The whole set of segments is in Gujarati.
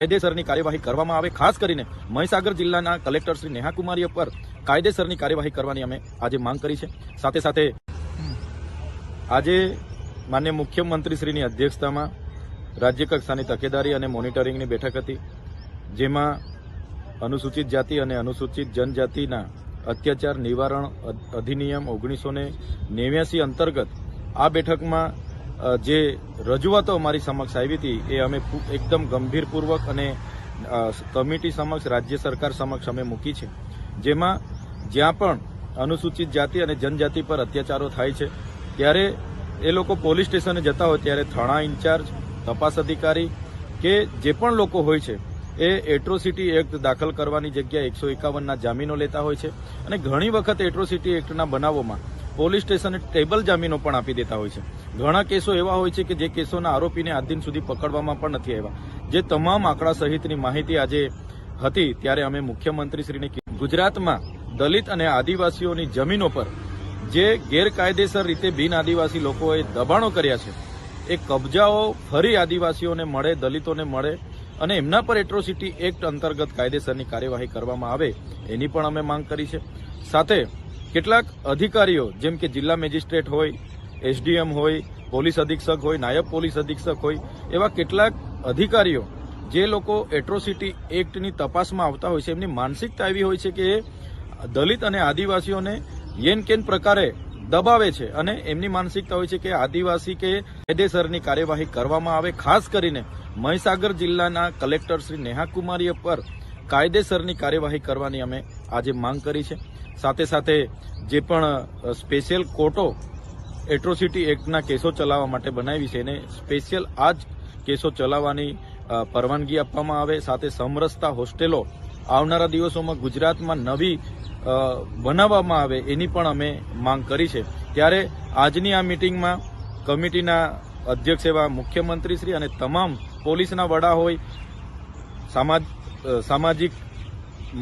કાયદેસરની કાર્યવાહી કરવામાં આવે, ખાસ કરીને મહીસાગર જિલ્લાના કલેક્ટર શ્રી નેહા કુમારી પર કાયદેસરની કાર્યવાહી કરવાની અમે આજે માંગ કરી છે। સાથે સાથે આજે માનનીય મુખ્યમંત્રીશ્રીની અધ્યક્ષતામાં રાજ્ય કક્ષાની તકેદારી અને મોનિટરિંગની બેઠક હતી, જેમાં અનુસૂચિત જાતિ અને અનુસૂચિત જનજાતિના અત્યાચાર નિવારણ અધિનિયમ 1989 અંતર્ગત આ બેઠકમાં જે રજૂઆતો અમારી સમક્ષ આવી હતી એ અમે એકદમ ગંભીરપૂર્વક અને કમિટી સમક્ષ, રાજ્ય સરકાર સમક્ષ અમે મૂકી છે, જેમાં જ્યાં પણ અનુસૂચિત જાતિ અને જનજાતિ પર અત્યાચારો થાય છે ત્યારે એ લોકો પોલીસ સ્ટેશને જતા હોય ત્યારે થાણા ઇન્ચાર્જ, તપાસ અધિકારી કે જે પણ લોકો હોય છે એ એટ્રોસિટી એક્ટ દાખલ કરવાની જગ્યાએ 151ના જામીનો લેતા હોય છે અને ઘણી વખત એટ્રોસિટી એક્ટના બનાવોમાં પોલીસ સ્ટેશને ટેબલ જામીનો પણ આપી દેતા હોય છે। ઘણા કેસો એવા હોય છે કે જે કેસોના આરોપીને આજ દિન સુધી પકડવામાં પણ નથી આવ્યા। જે તમામ આંકડા સહિતની માહિતી આજે હતી ત્યારે અમે મુખ્યમંત્રીશ્રીને ગુજરાતમાં દલિત અને આદિવાસીઓની જમીનો પર જે ગેરકાયદેસર રીતે બિન આદિવાસી લોકોએ દબાણો કર્યા છે એ કબજાઓ ફરી આદિવાસીઓને મળે, દલિતોને મળે અને એમના પર એટ્રોસિટી એક્ટ અંતર્ગત કાયદેસરની કાર્યવાહી કરવામાં આવે એની પણ અમે માંગ કરી છે। સાથે કેટલાક અધિકારીઓ જેમ કે જિલ્લા મેજિસ્ટ્રેટ હોય, એસડીએમ હોય, પોલીસ અધિક્ષક હોય, નાયબ પોલીસ અધિક્ષક હોય, એવા કેટલાક અધિકારીઓ જે લોકો એટ્રોસિટી એક્ટની તપાસમાં આવતા હોય છે, એમની માનસિકતા એવી હોય છે કે એ દલિત અને આદિવાસીઓને યેન કેન પ્રકારે દબાવે છે અને એમની માનસિકતા હોય છે કે આદિવાસી કે કાયદેસરની કાર્યવાહી કરવામાં આવે, ખાસ કરીને મહીસાગર જિલ્લાના કલેક્ટર શ્રી નેહા કુમારી પર કાયદેસરની કાર્યવાહી કરવાની અમે આજે માંગ કરી છે। સાથે સાથે જે પણ સ્પેશિયલ કોર્ટો એટ્રોસિટી એક્ટના કેસો ચલાવવા માટે બનાવી છે એને સ્પેશિયલ આ જ કેસો ચલાવવાની પરવાનગી આપવામાં આવે। સાથે સમરસતા હોસ્ટેલો આવનારા દિવસોમાં ગુજરાતમાં નવી બનાવવામાં આવે એની પણ અમે માંગ કરી છે। ત્યારે આજની આ મિટિંગમાં કમિટીના અધ્યક્ષ એવા મુખ્યમંત્રીશ્રી અને તમામ પોલીસના વડા હોય, સામાજિક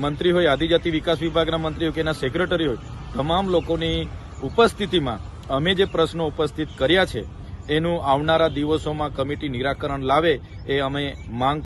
મંત્રી હોય, આદિજાતિ વિકાસ વિભાગના મંત્રી હોય કે એના સેક્રેટરી હોય, તમામ લોકોની ઉપસ્થિતિમાં અમે જે પ્રશ્નો ઉપસ્થિત કર્યા છે એનું આવનારા દિવસોમાં કમિટી નિરાકરણ લાવે એ અમે માંગ